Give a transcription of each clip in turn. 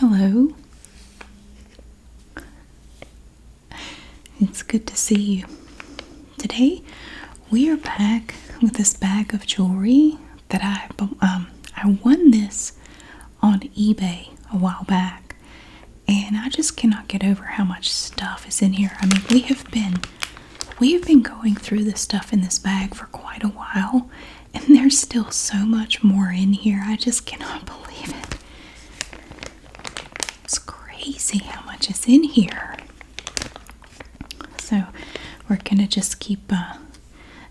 Hello. It's good to see you. Today we are back with this bag of jewelry that I won this on eBay a while back, and I just cannot get over how much stuff is in here. I mean, we have been going through the stuff in this bag for quite a while, and there's still so much more in here. I just cannot believe it. It's crazy how much is in here. So we're gonna just keep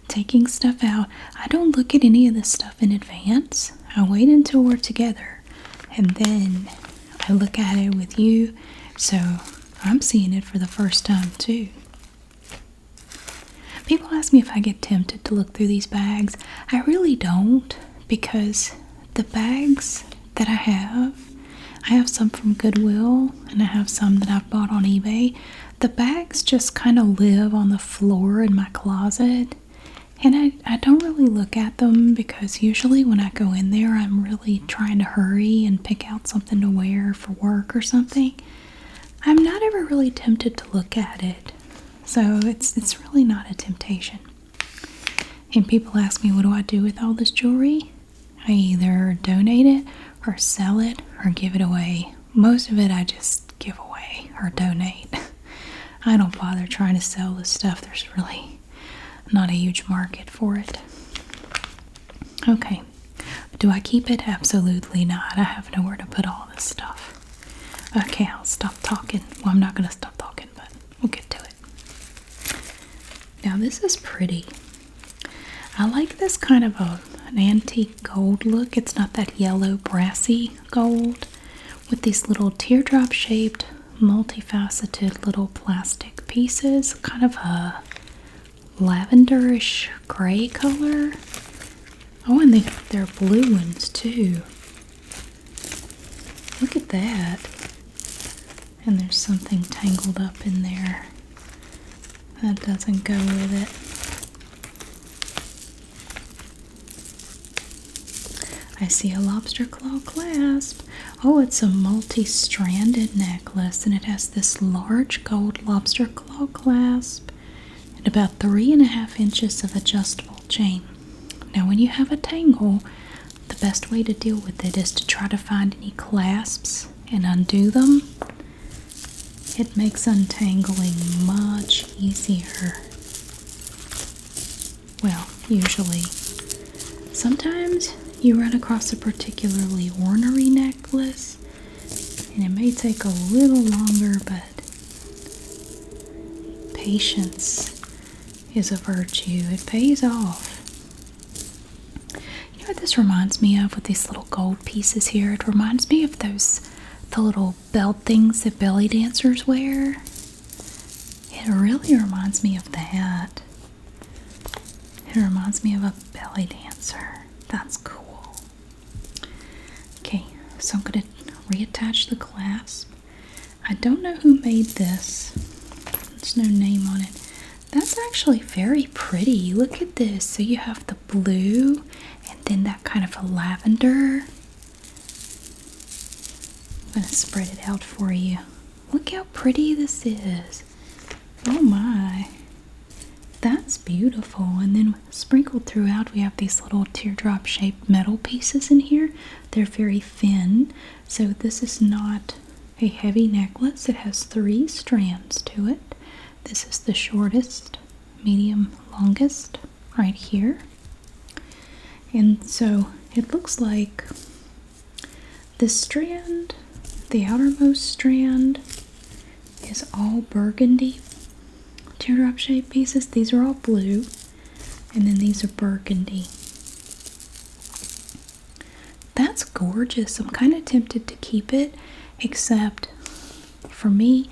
taking stuff out. I don't look at any of this stuff in advance. I wait until we're together, and then I look at it with you, so I'm seeing it for the first time too. People ask me if I get tempted to look through these bags. I really don't, because the bags that I have some from Goodwill, and I have some that I've bought on eBay. The bags just kind of live on the floor in my closet, and I don't really look at them, because usually when I go in there I'm really trying to hurry and pick out something to wear for work or something. I'm not ever really tempted to look at it, so it's really not a temptation. And people ask me, what do I do with all this jewelry? I either donate it or sell it or give it away. Most of it I just give away or donate. I don't bother trying to sell this stuff. There's really not a huge market for it. Okay. Do I keep it? Absolutely not. I have nowhere to put all this stuff. Okay, I'll stop talking. Well, I'm not going to stop talking, but we'll get to it. Now, this is pretty. I like this kind of an antique gold look. It's not that yellow brassy gold with these little teardrop shaped multifaceted little plastic pieces, kind of a lavenderish gray color. Oh, and they're blue ones too. Look at that. And there's something tangled up in there that doesn't go with it. I see a lobster claw clasp. Oh, it's a multi-stranded necklace, and it has this large gold lobster claw clasp and about 3.5 inches of adjustable chain. Now, when you have a tangle, the best way to deal with it is to try to find any clasps and undo them. It makes untangling much easier. Well, usually. Sometimes you run across a particularly ornery necklace, and it may take a little longer, but patience is a virtue. It pays off. You know what this reminds me of with these little gold pieces here? It reminds me of the little belt things that belly dancers wear. It really reminds me of that. It reminds me of a belly dancer. That's cool. Okay, so I'm going to reattach the clasp. I don't know who made this. There's no name on it. That's actually very pretty. Look at this. So you have the blue and then that kind of a lavender. I'm going to spread it out for you. Look how pretty this is. Oh my. That's beautiful. And then sprinkled throughout we have these little teardrop shaped metal pieces in here. They're very thin, so this is not a heavy necklace. It has 3 strands to it. This is the shortest, medium, longest right here. And so it looks like this strand, the outermost strand, is all burgundy teardrop shaped pieces. These are all blue, and then these are burgundy. That's gorgeous. I'm kind of tempted to keep it, except for me,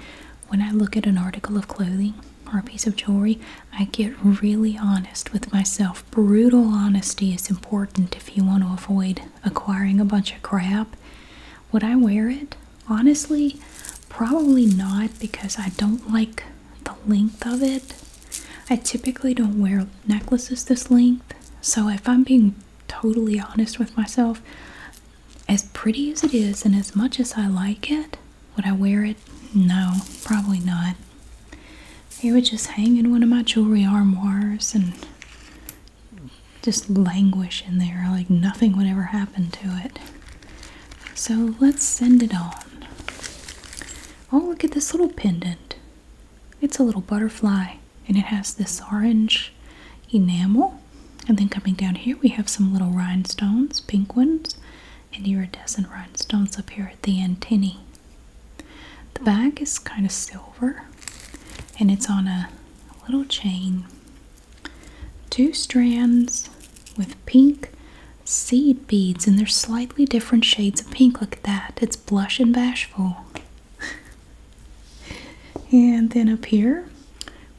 when I look at an article of clothing or a piece of jewelry, I get really honest with myself. Brutal honesty is important if you want to avoid acquiring a bunch of crap. Would I wear it? Honestly, probably not, because I don't like the length of it. I typically don't wear necklaces this length, so if I'm being totally honest with myself, as pretty as it is and as much as I like it, would I wear it? No, probably not. It would just hang in one of my jewelry armoires and just languish in there like nothing would ever happen to it. So let's send it on. Oh, look at this little pendant. It's a little butterfly and it has this orange enamel. And then coming down here we have some little rhinestones, pink ones, and iridescent rhinestones up here at the antennae. The bag is kind of silver and it's on a little chain. 2 strands with pink seed beads, and they're slightly different shades of pink. Look at that. It's blush and bashful. And then up here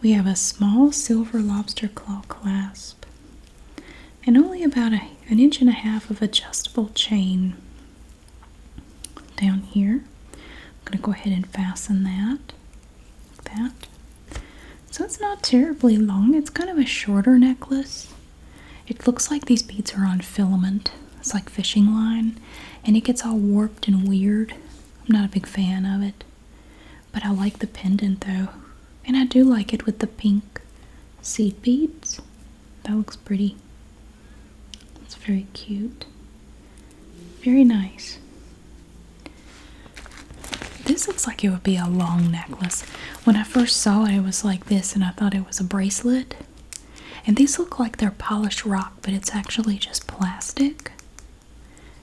we have a small silver lobster claw clasp and only about an inch and a half of adjustable chain down here. I'm going to go ahead and fasten that like that. So it's not terribly long. It's kind of a shorter necklace. It looks like these beads are on filament. It's like fishing line, and it gets all warped and weird. I'm not a big fan of it, but I like the pendant though, and I do like it with the pink seed beads. That looks pretty. It's very cute. Very nice. This looks like it would be a long necklace. When I first saw it, it was like this, and I thought it was a bracelet. And these look like they're polished rock, but it's actually just plastic.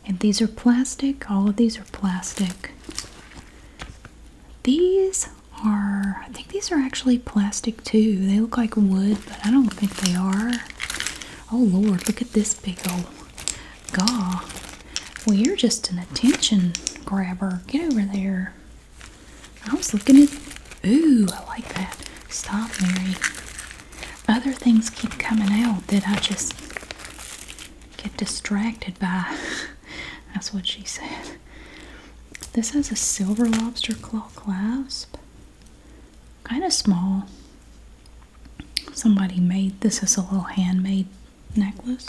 And these are plastic. All of these are plastic. These are, I think these are actually plastic too. They look like wood, but I don't think they are. Oh Lord, look at this big old gaw. Well, you're just an attention grabber. Get over there. I was looking at, ooh, I like that. Stop, Mary. Other things keep coming out that I just get distracted by. That's what she said. This has a silver lobster claw clasp. Kind of small. Somebody made, this is a little handmade necklace.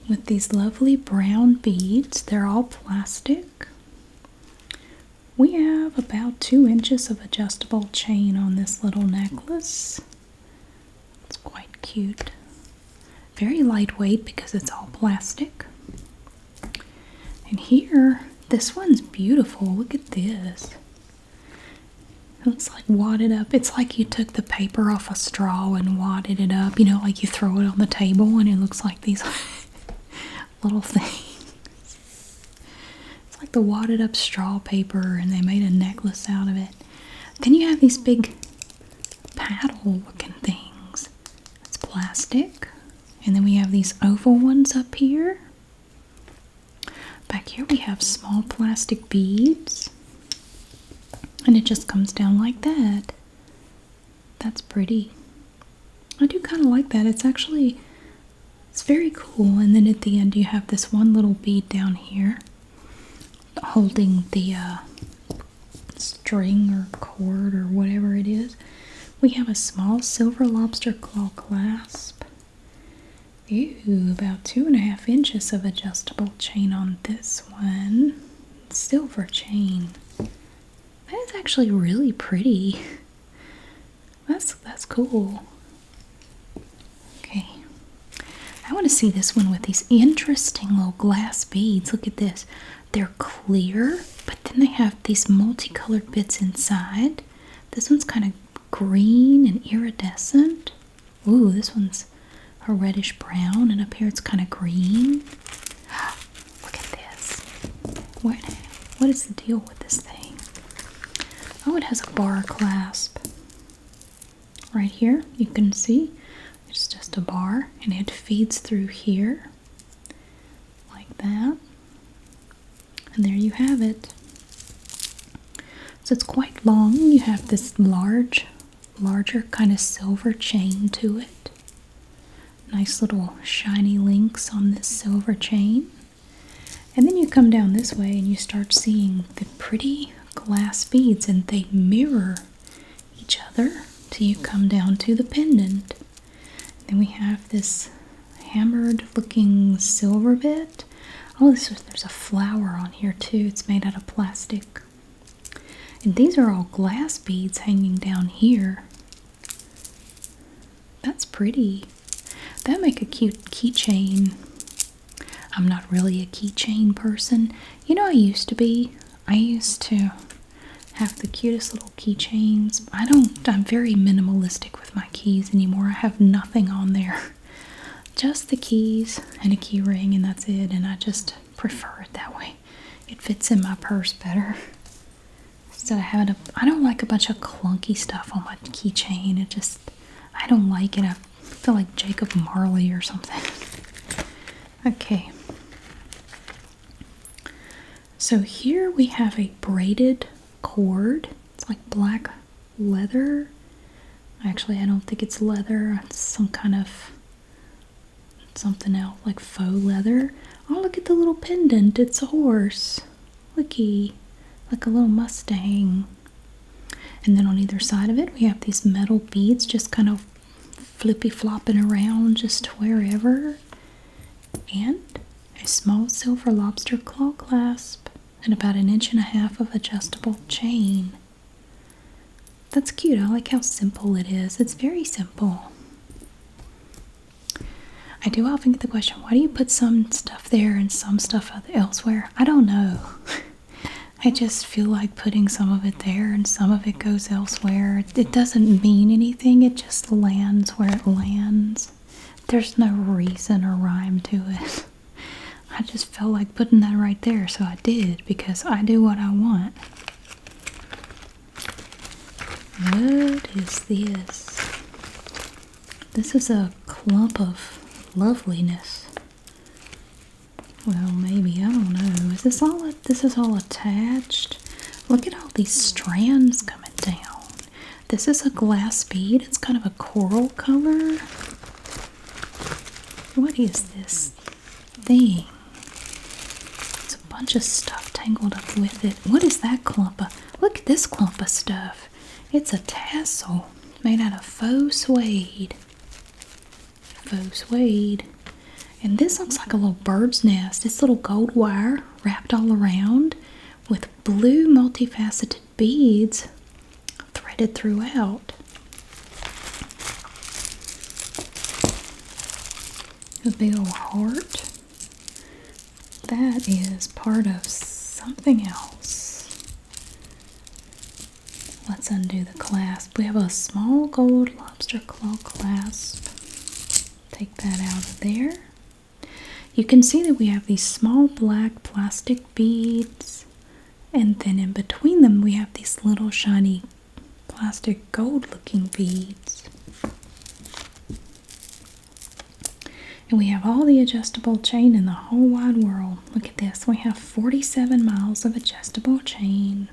With these lovely brown beads. They're all plastic. We have about 2 inches of adjustable chain on this little necklace. It's quite cute. Very lightweight because it's all plastic. And here, this one's beautiful. Look at this. It looks like wadded up. It's like you took the paper off a straw and wadded it up. You know, like you throw it on the table and it looks like these little things. It's like the wadded up straw paper and they made a necklace out of it. Then you have these big paddle looking things. It's plastic. And then we have these oval ones up here. Back here we have small plastic beads. And it just comes down like that. That's pretty. I do kind of like that. It's actually, it's very cool. And then at the end you have this one little bead down here holding the string or cord or whatever it is. We have a small silver lobster claw clasp. Ooh, about 2.5 inches of adjustable chain on this one. Silver chain. That is actually really pretty. That's cool. Okay. I want to see this one with these interesting little glass beads. Look at this. They're clear, but then they have these multicolored bits inside. This one's kind of green and iridescent. Ooh, this one's a reddish brown, and up here it's kind of green. Look at this. What is the deal with this thing? Oh, it has a bar clasp. Right here, you can see it's just a bar, and it feeds through here like that. And there you have it. So it's quite long. You have this larger kind of silver chain to it. Nice little shiny links on this silver chain. And then you come down this way and you start seeing the pretty glass beads, and they mirror each other till you come down to the pendant. Then we have this hammered looking silver bit. Oh, there's a flower on here too. It's made out of plastic. And these are all glass beads hanging down here. That's pretty. That'd make a cute keychain. I'm not really a keychain person. You know, I used to be. I used to have the cutest little keychains. I'm very minimalistic with my keys anymore. I have nothing on there. Just the keys and a key ring, and that's it. And I just prefer it that way. It fits in my purse better. Instead of having I don't like a bunch of clunky stuff on my keychain. I don't like it. I feel like Jacob Marley or something. Okay. So here we have a braided cord. It's like black leather. Actually, I don't think it's leather. It's some kind of something else, like faux leather. Oh, look at the little pendant. It's a horse. Looky. Like a little Mustang. And then on either side of it, we have these metal beads just kind of flippy flopping around just wherever. And a small silver lobster claw clasp and about 1.5 inches of adjustable chain. That's cute. I like how simple it is. It's very simple. I do often get the question, why do you put some stuff there and some stuff elsewhere? I don't know. I just feel like putting some of it there and some of it goes elsewhere. It doesn't mean anything. It just lands where it lands. There's no reason or rhyme to it. I just felt like putting that right there, so I did, because I do what I want. What is this? This is a clump of loveliness. Well, maybe, I don't know. Is this all? This is all attached. Look at all these strands coming down. This is a glass bead. It's kind of a coral color. What is this thing? It's a bunch of stuff tangled up with it. What is that clump of? Look at this clump of stuff. It's a tassel made out of faux suede. Faux suede. And this looks like a little bird's nest. It's little gold wire wrapped all around with blue multifaceted beads threaded throughout. A big old heart. That is part of something else. Let's undo the clasp. We have a small gold lobster claw clasp. Take that out of there. You can see that we have these small black plastic beads, and then in between them we have these little shiny plastic gold looking beads. And we have all the adjustable chain in the whole wide world. Look at this. We have 47 miles of adjustable chain.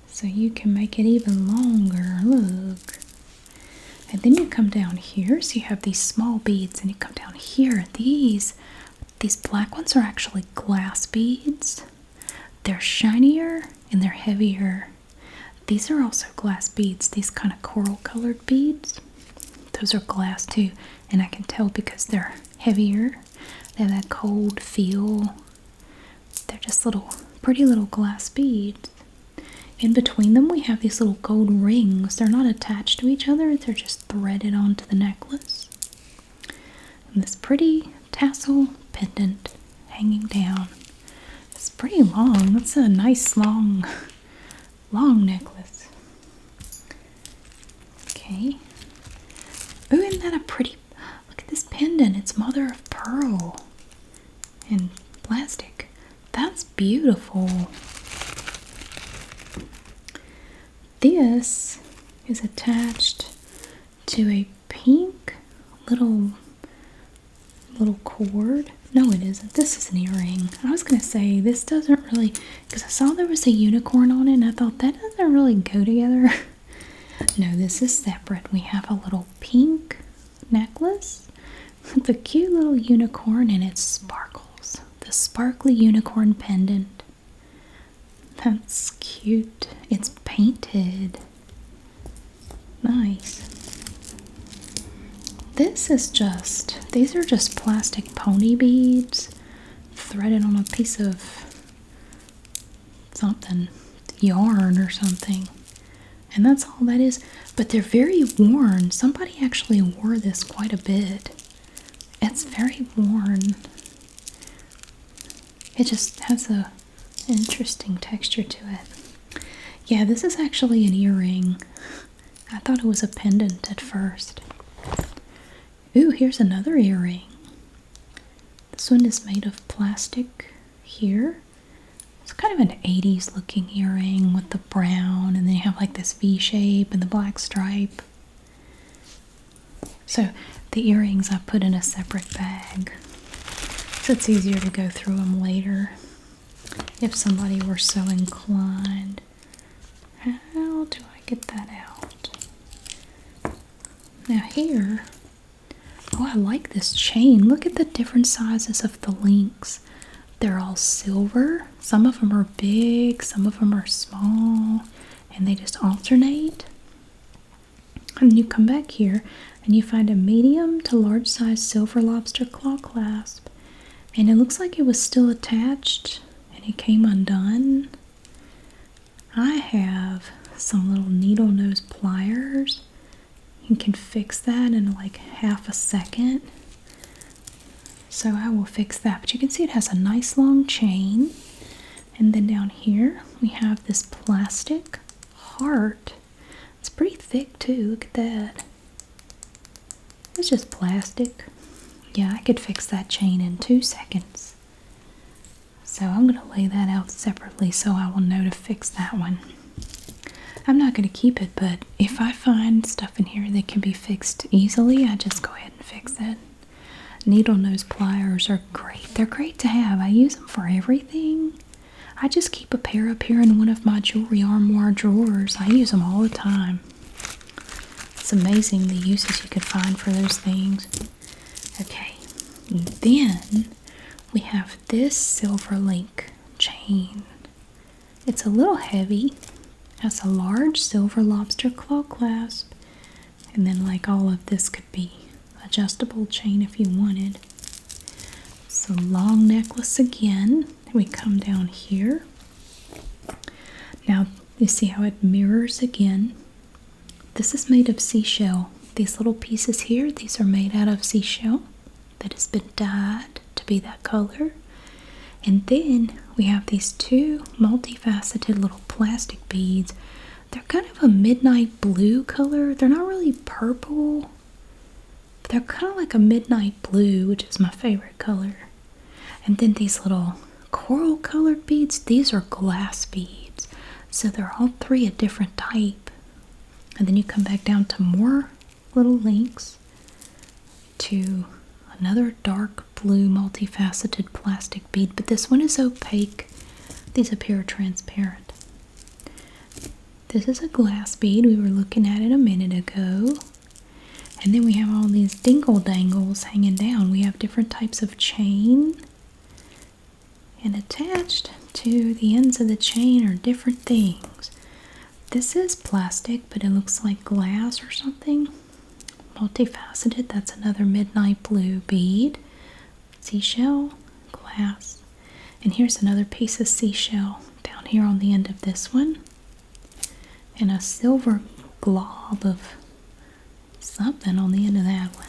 So you can make it even longer. Look. And then you come down here. So you have these small beads. And you come down here. These black ones are actually glass beads. They're shinier and they're heavier. These are also glass beads. These kind of coral colored beads. Those are glass too. And I can tell because they're heavier. They have that cold feel. They're just pretty little glass beads. In between them we have these little gold rings. They're not attached to each other. They're just threaded onto the necklace. And this pretty tassel pendant hanging down. It's pretty long. It's a nice long necklace. Okay. Ooh, isn't that a pretty... Look at this pendant. It's mother of pearl and plastic. That's beautiful. This is attached to a pink little cord. No, it isn't. This is an earring. I was going to say this doesn't really... Because I saw there was a unicorn on it and I thought that doesn't really go together. No, this is separate. We have a little pink necklace with a cute little unicorn and it sparkles. The sparkly unicorn pendant. That's cute. It's painted. Nice. These are just plastic pony beads threaded on a piece of something, yarn or something. And that's all that is. But they're very worn. Somebody actually wore this quite a bit. It's very worn. It just has an interesting texture to it. Yeah, this is actually an earring. I thought it was a pendant at first. Ooh, here's another earring. This one is made of plastic here. It's kind of an 80s looking earring with the brown, and then you have like this V shape and the black stripe. So the earrings I put in a separate bag, so it's easier to go through them later if somebody were so inclined. How do I get that out? Now here, oh, I like this chain. Look at the different sizes of the links. They're all silver. Some of them are big, some of them are small, and they just alternate. And you come back here and you find a medium to large size silver lobster claw clasp. And it looks like it was still attached and it came undone. I have some little needle nose pliers. You can fix that in like half a second. So I will fix that. But you can see it has a nice long chain. And then down here we have this plastic heart. It's pretty thick too. Look at that. It's just plastic. Yeah, I could fix that chain in 2 seconds. So I'm going to lay that out separately so I will know to fix that one. I'm not going to keep it, but if I find stuff in here that can be fixed easily, I just go ahead and fix it. Needle nose pliers are great. They're great to have. I use them for everything. I just keep a pair up here in one of my jewelry armoire drawers. I use them all the time. It's amazing the uses you could find for those things. Okay, and then we have this silver link chain. It's a little heavy. It has a large silver lobster claw clasp. And then like all of this could be adjustable chain if you wanted. So long necklace again. We come down here. Now you see how it mirrors again. This is made of seashell. These little pieces here, these are made out of seashell that has been dyed to be that color. And then we have these two multifaceted little plastic beads. They're kind of a midnight blue color. They're not really purple, but they're kind of like a midnight blue, which is my favorite color. And then these little coral colored beads, these are glass beads. So they're all three a different type. And then you come back down to more little links to another dark blue multifaceted plastic bead, but this one is opaque. These appear transparent. This is a glass bead. We were looking at it a minute ago. And then we have all these dingle dangles hanging down. We have different types of chain. And attached to the ends of the chain are different things. This is plastic, but it looks like glass or something. Multifaceted, that's another midnight blue bead. Seashell, glass. And here's another piece of seashell down here on the end of this one. And a silver glob of something on the end of that one.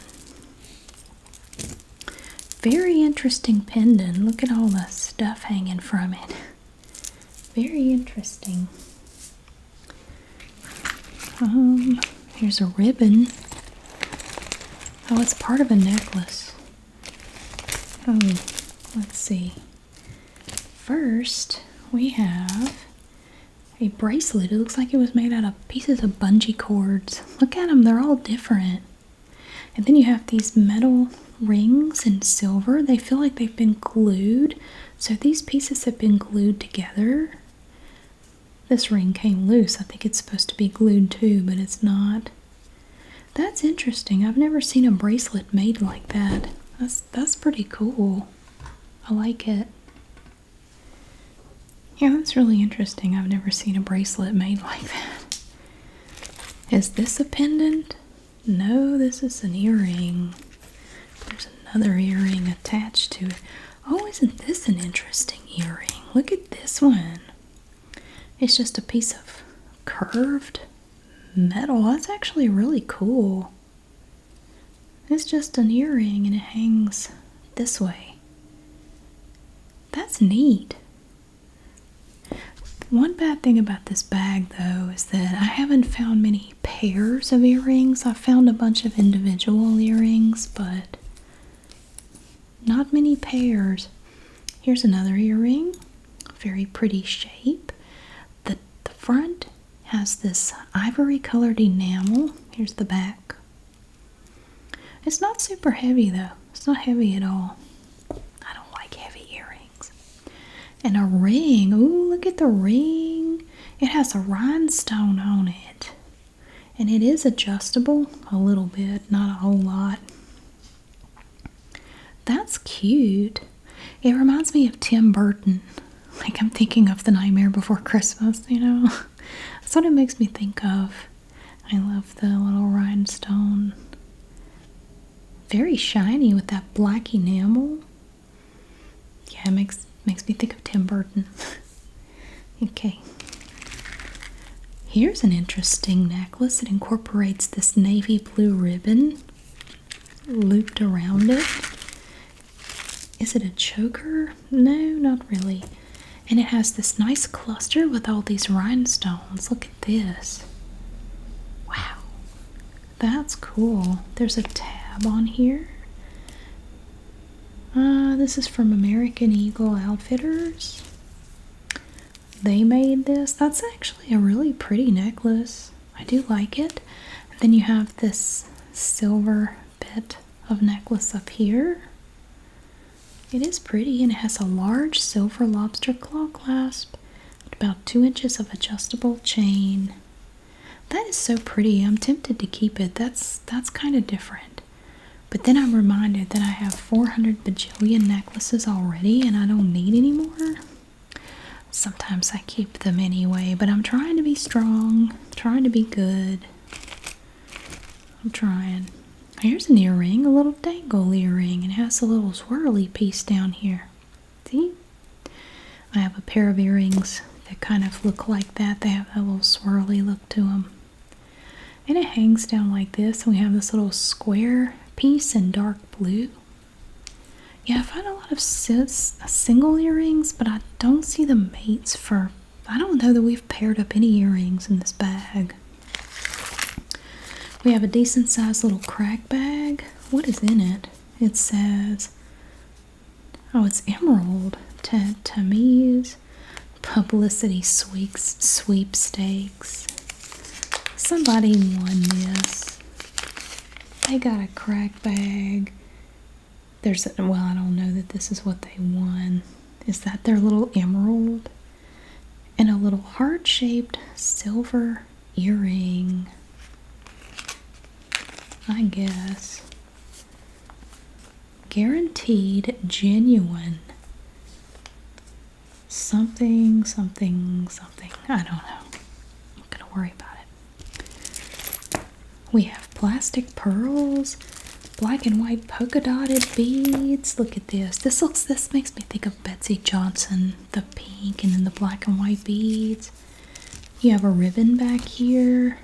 Very interesting pendant. Look at all the stuff hanging from it. Very interesting. Here's a ribbon. Oh, it's part of a necklace. Oh, let's see. First, we have a bracelet. It looks like it was made out of pieces of bungee cords. Look at them, they're all different. And then you have these metal rings in silver. They feel like they've been glued. So these pieces have been glued together. This ring came loose. I think it's supposed to be glued too, but it's not. That's interesting. I've never seen a bracelet made like that. That's pretty cool. I like it. Yeah, that's really interesting. I've never seen a bracelet made like that. Is this a pendant? No, this is an earring. There's another earring attached to it. Oh, isn't this an interesting earring? Look at this one. It's just a piece of curved metal. That's actually really cool. It's just an earring and it hangs this way. That's neat. One bad thing about this bag though is that I haven't found many pairs of earrings. I've found a bunch of individual earrings, but not many pairs. Here's another earring. Very pretty shape. The front has this ivory colored enamel. Here's the back. It's not super heavy though. It's not heavy at all. I don't like heavy earrings. And a ring. Ooh, look at the ring. It has a rhinestone on it. And it is adjustable a little bit, not a whole lot. That's cute. It reminds me of Tim Burton. Like I'm thinking of The Nightmare Before Christmas, you know? That's what it makes me think of. I love the little rhinestone. Very shiny with that black enamel. Yeah, it makes me think of Tim Burton. Okay. Here's an interesting necklace. It incorporates this navy blue ribbon looped around it. Is it a choker? No, not really. And it has this nice cluster with all these rhinestones. Look at this. Wow. That's cool. There's a tab on here. This is from American Eagle Outfitters. They made this. That's actually a really pretty necklace. I do like it. And then you have this silver bit of necklace up here. It is pretty, and it has a large silver lobster claw clasp, about 2 inches of adjustable chain. That is so pretty. I'm tempted to keep it. That's kind of different. But then I'm reminded that I have 400 bajillion necklaces already, and I don't need any more. Sometimes I keep them anyway, but I'm trying to be strong, trying to be good. I'm trying. Here's an earring, a little dangle earring, and it has a little swirly piece down here. See? I have a pair of earrings that kind of look like that. They have a little swirly look to them. And it hangs down like this, and we have this little square piece in dark blue. Yeah, I find a lot of single earrings, but I don't see the mates for... I don't know that we've paired up any earrings in this bag. We have a decent sized little crack bag. What is in it? It says, oh, it's emerald. Tammy's publicity sweepstakes. Somebody won this. They got a crack bag. Well, I don't know that this is what they won. Is that their little emerald? And a little heart-shaped silver earring. I guess. Guaranteed genuine. Something. I don't know. I'm not gonna worry about it. We have plastic pearls, black and white polka dotted beads. Look at this. This makes me think of Betsy Johnson. The pink and then the black and white beads. You have a ribbon back here.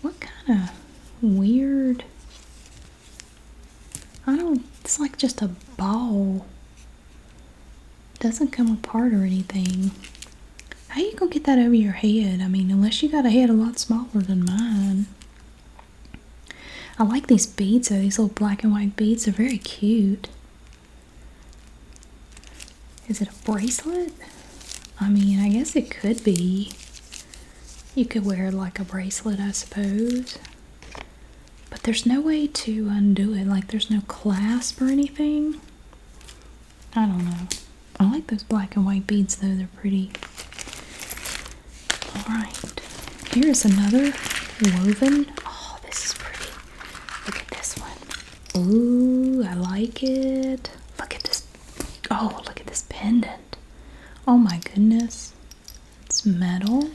What kind of weird... it's like just a ball. Doesn't come apart or anything. How you gonna get that over your head? I mean, unless you got a head a lot smaller than mine. I like these beads though. These little black and white beads are very cute. Is it a bracelet? I mean, I guess it could be. You could wear it like a bracelet, I suppose. But there's no way to undo it. Like, there's no clasp or anything. I don't know. I like those black and white beads, though. They're pretty. Alright. Here's another woven. Oh, this is pretty. Look at this one. Ooh, I like it. Look at this. Oh, look at this pendant. Oh, my goodness. It's metal.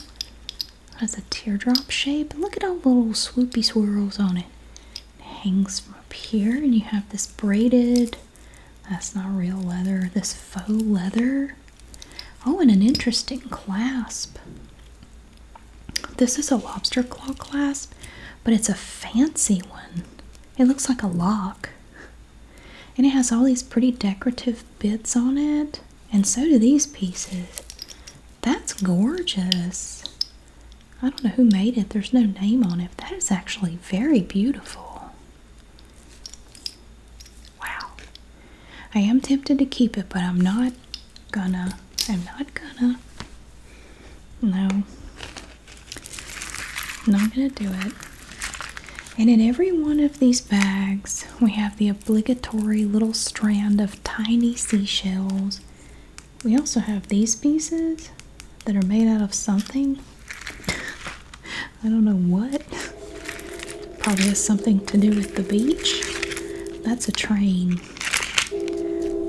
Has a teardrop shape. Look at all the little swoopy swirls on it. It hangs from up here, and you have this braided That's not real leather. This faux leather. Oh, and an interesting clasp. This is a lobster claw clasp, but it's a fancy one. It looks like a lock. And it has all these pretty decorative bits on it. And so do these pieces. That's gorgeous. I don't know who made it. There's no name on it. But that is actually very beautiful. Wow. I am tempted to keep it, but I'm not gonna. No. Not gonna do it. And in every one of these bags, we have the obligatory little strand of tiny seashells. We also have these pieces that are made out of something. I don't know what. Probably has something to do with the beach. That's a train.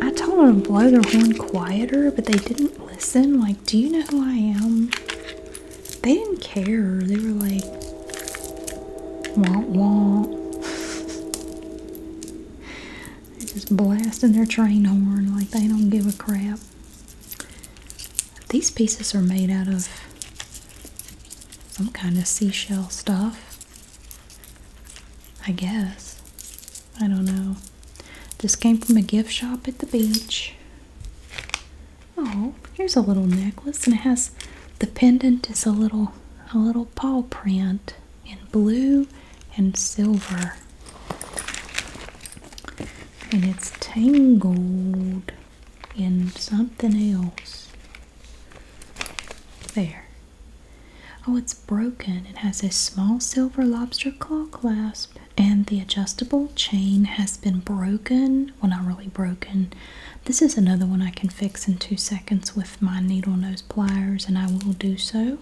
I told them to blow their horn quieter, but they didn't listen. Like, do you know who I am? They didn't care. They were like, womp womp. They're just blasting their train horn like they don't give a crap. These pieces are made out of some kind of seashell stuff. I guess. I don't know. Just came from a gift shop at the beach. Oh, here's a little necklace, and it has the pendant is a little paw print in blue and silver. And it's tangled in something else. There. Oh, it's broken. It has a small silver lobster claw clasp, and the adjustable chain has been broken. Well, not really broken. This is another one I can fix in 2 seconds with my needle nose pliers, and I will do so.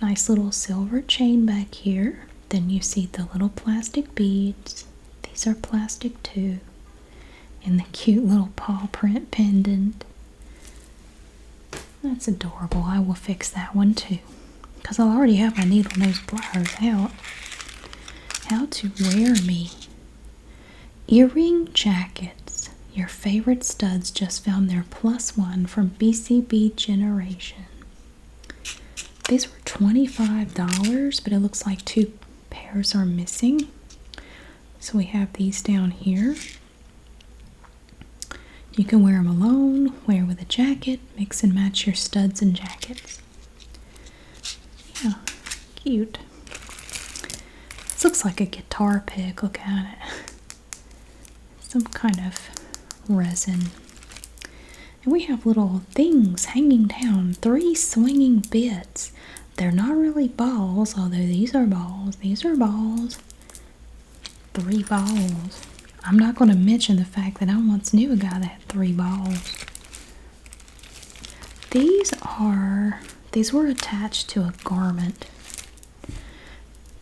Nice little silver chain back here. Then you see the little plastic beads. These are plastic too. And the cute little paw print pendant. That's adorable. I will fix that one too, because I already have my needle nose pliers out. How to wear me. Earring jackets. Your favorite studs just found their +1 from BCB Generation. These were $25, but it looks like 2 pairs are missing. So we have these down here. You can wear them alone, wear with a jacket, mix and match your studs and jackets. Yeah, cute. This looks like a guitar pick. Look at it. Some kind of resin. And we have little things hanging down. 3 swinging bits. They're not really balls, although these are balls. These are balls. 3 balls. I'm not going to mention the fact that I once knew a guy that had 3 balls. These were attached to a garment.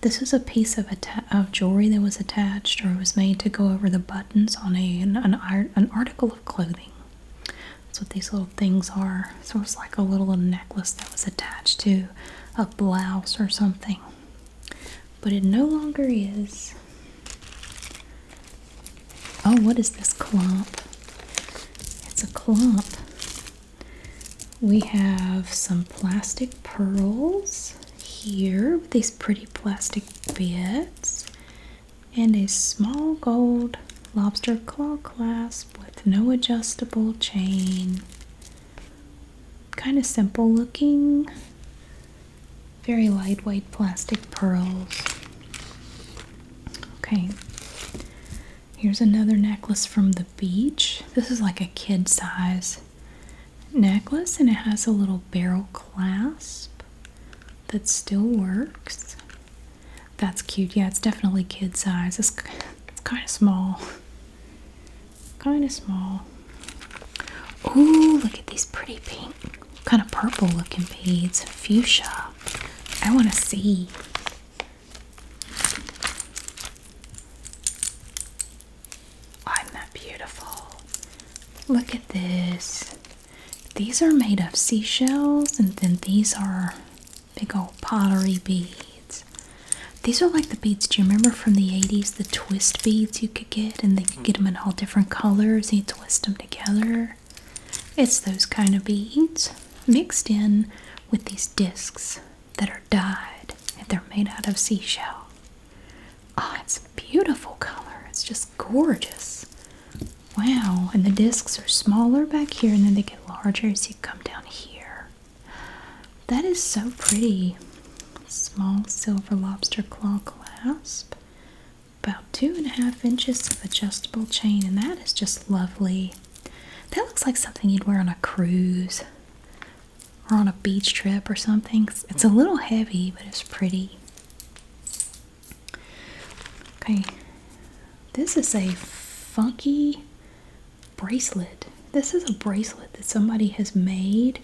This is a piece of jewelry that was attached, or was made to go over the buttons on an article of clothing. That's what these little things are. So it's like a little necklace that was attached to a blouse or something. But it no longer is. Oh, what is this clump? It's a clump. We have some plastic pearls here with these pretty plastic bits, and a small gold lobster claw clasp with no adjustable chain. Kind of simple looking. Very lightweight plastic pearls. Okay. Here's another necklace from the beach. This is like a kid size necklace, and it has a little barrel clasp that still works. That's cute. Yeah, it's definitely kid size. It's kind of small. Kind of small. Ooh, look at these pretty pink, kind of purple looking beads. Fuchsia. I want to see. Look at this. These are made of seashells, and then these are big old pottery beads. These are like the beads, do you remember from the 80s, the twist beads you could get? And they could get them in all different colors and you twist them together. It's those kind of beads mixed in with these discs that are dyed and they're made out of seashell. Oh, it's a beautiful color. It's just gorgeous. Wow, and the discs are smaller back here and then they get larger as you come down here. That is so pretty. Small silver lobster claw clasp. About 2.5 inches of adjustable chain, and that is just lovely. That looks like something you'd wear on a cruise or on a beach trip or something. It's a little heavy, but it's pretty. Okay, this is a funky bracelet. This is a bracelet that somebody has made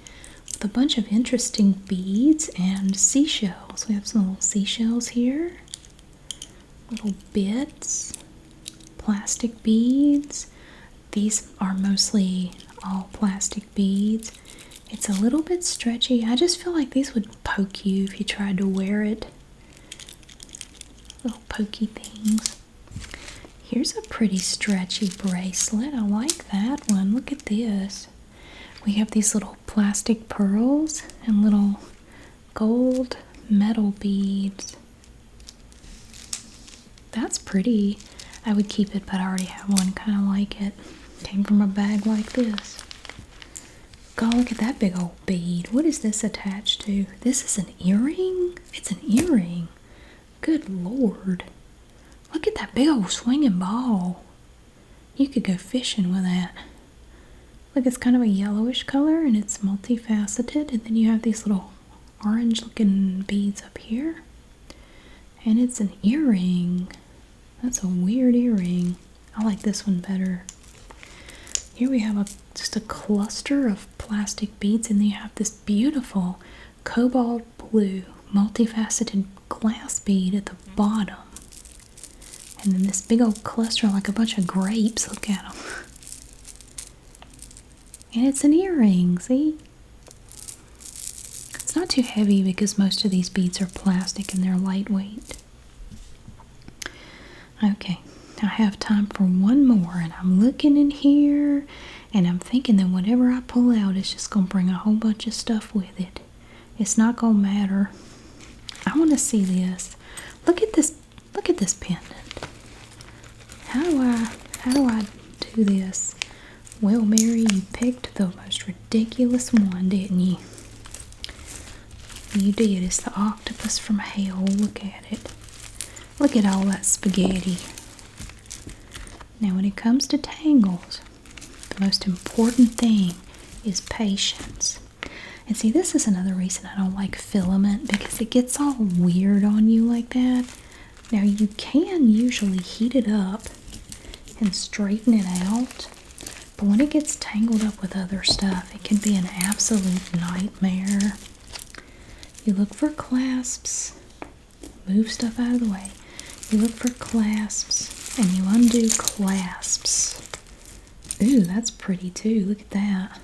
with a bunch of interesting beads and seashells. We have some little seashells here, little bits, plastic beads. These are mostly all plastic beads. It's a little bit stretchy. I just feel like these would poke you if you tried to wear it. Little pokey things. Here's a pretty stretchy bracelet. I like that one. Look at this. We have these little plastic pearls and little gold metal beads. That's pretty. I would keep it, but I already have one kind of like it. Came from a bag like this. God, look at that big old bead. What is this attached to? This is an earring? It's an earring. Good Lord. Look at that big old swinging ball. You could go fishing with that. Look, it's kind of a yellowish color and it's multifaceted. And then you have these little orange looking beads up here. And it's an earring. That's a weird earring. I like this one better. Here we have just a cluster of plastic beads, and then you have this beautiful cobalt blue multifaceted glass bead at the bottom. And then this big old cluster like a bunch of grapes. Look at them. And it's an earring, see? It's not too heavy because most of these beads are plastic and they're lightweight. Okay, I have time for one more, and I'm looking in here and I'm thinking that whatever I pull out is just going to bring a whole bunch of stuff with it. It's not going to matter. I want to see this. Look at this pendant. How do I do this? Well, Mary, you picked the most ridiculous one, didn't you? You did. It's the octopus from hell. Look at it. Look at all that spaghetti. Now, when it comes to tangles, the most important thing is patience. And see, this is another reason I don't like filament, because it gets all weird on you like that. Now, you can usually heat it up and straighten it out, but when it gets tangled up with other stuff, it can be an absolute nightmare. You look for clasps, move stuff out of the way. You look for clasps, and you undo clasps. Ooh, that's pretty too. Look at that.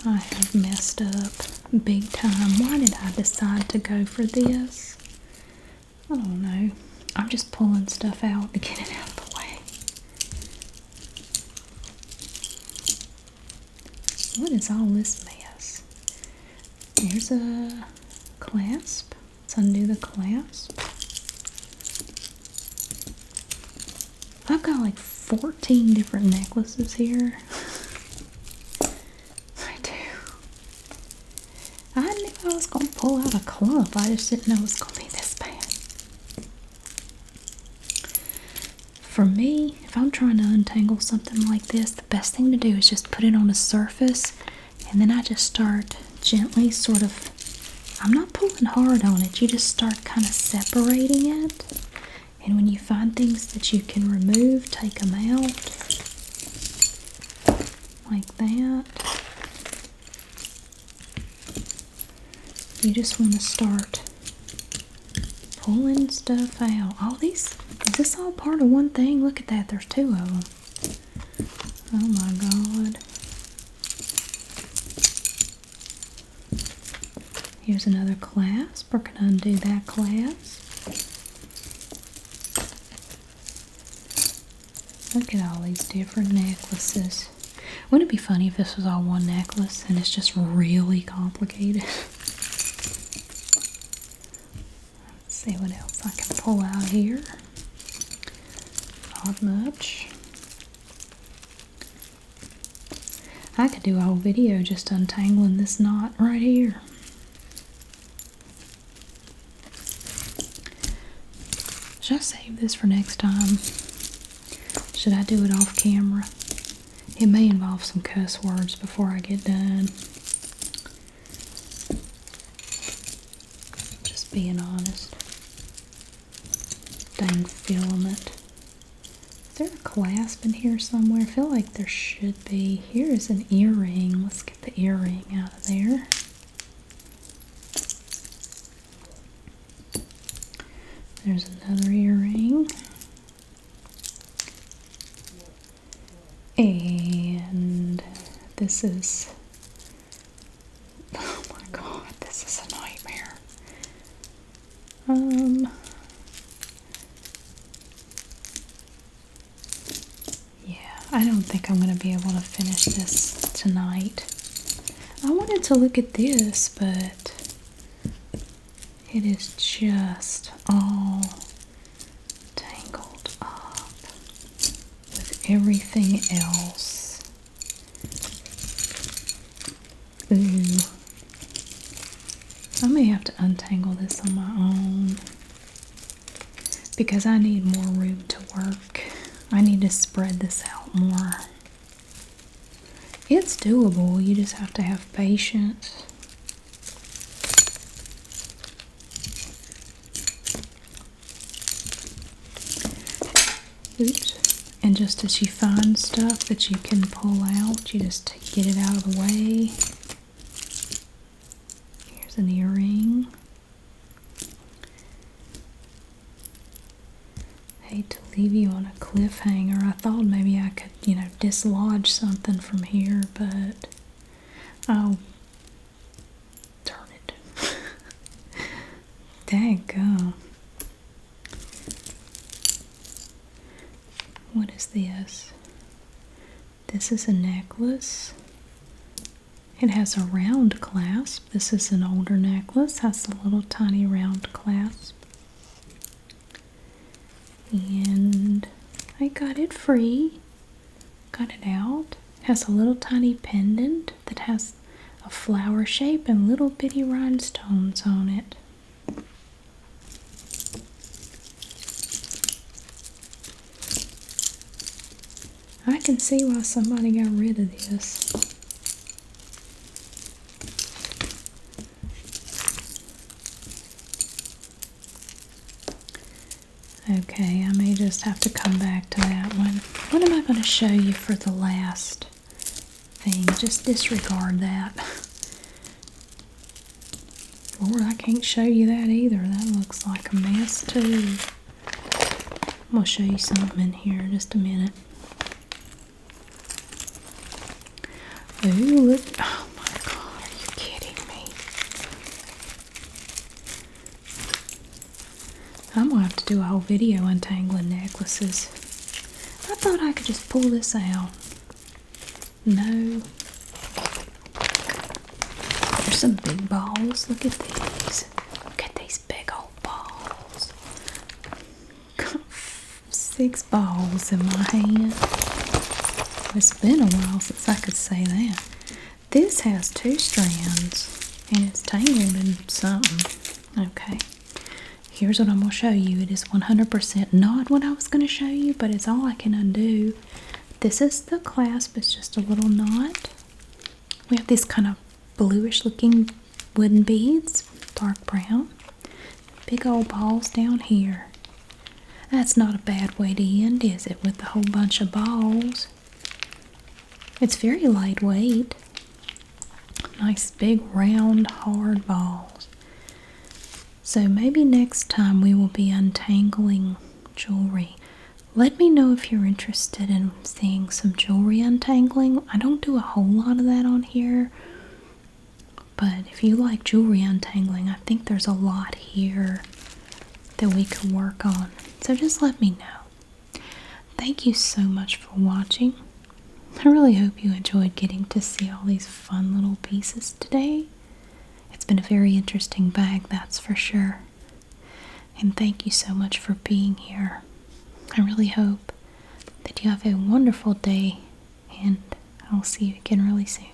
I have messed up big time. Why did I decide to go for this? I don't know. I'm just pulling stuff out to get it out of the way. What is all this mess? Here's a clasp. Let's undo the clasp. I've got like 14 different necklaces here. I do. I knew I was going to pull out a clump. I just didn't know it was going to be this bad. For me, if I'm trying to untangle something like this, the best thing to do is just put it on a surface, and then I just start gently sort of, I'm not pulling hard on it, you just start kind of separating it. And when you find things that you can remove, take them out like that. You just want to start pulling stuff out. All these, is this all part of one thing? Look at that, there's two of them. Oh my God. Here's another clasp. We're going to undo that clasp. Look at all these different necklaces. Wouldn't it be funny if this was all one necklace and it's just really complicated? Let's see what else I can pull out here. Not much. I could do a whole video just untangling this knot right here. Should I save this for next time? Should I do it off camera? It may involve some cuss words before I get done. Just being honest. Dang filament. Is there a clasp in here somewhere? I feel like there should be. Here is an earring. Let's get the earring out of there. There's another earring. And this is, oh my god, this is a nightmare. Yeah, I don't think I'm going to be able to finish this tonight. I wanted to look at this, but it is just all tangled up with everything else. Ooh. I may have to untangle this on my own because I need more room to work. I need to spread this out more. It's doable, you just have to have patience. Oops. And just as you find stuff that you can pull out, you just get it out of the way. Here's an earring. Hate to leave you on a cliffhanger. I thought maybe I could, dislodge something from here, but I'll turn it. Daggone. What is this? This is a necklace. It has a round clasp. This is an older necklace. Has a little tiny round clasp. And I got it free. Got it out. It has a little tiny pendant that has a flower shape and little bitty rhinestones on it. I can see why somebody got rid of this. Okay, I may just have to come back to that one. What am I going to show you for the last thing? Just disregard that. Lord, I can't show you that either. That looks like a mess too. I'm going to show you something in here in just a minute. Ooh, look. Oh my god, are you kidding me? I'm gonna have to do a whole video untangling necklaces. I thought I could just pull this out. No. There's some big balls. Look at these. Look at these big old balls. 6 balls in my hand. It's been a while since I could say that. This has 2 strands and it's tangled in something. Okay. Here's what I'm going to show you. It is 100% not what I was going to show you, but it's all I can undo. This is the clasp. It's just a little knot. We have these kind of bluish looking wooden beads, dark brown. Big old balls down here. That's not a bad way to end, is it? With a whole bunch of balls. It's very lightweight. Nice big round hard balls. So maybe next time we will be untangling jewelry. Let me know if you're interested in seeing some jewelry untangling. I don't do a whole lot of that on here, But if you like jewelry untangling, I think there's a lot here that we could work on. So just let me know. Thank you so much for watching. I really hope you enjoyed getting to see all these fun little pieces today. It's been a very interesting bag, that's for sure. And thank you so much for being here. I really hope that you have a wonderful day, and I'll see you again really soon.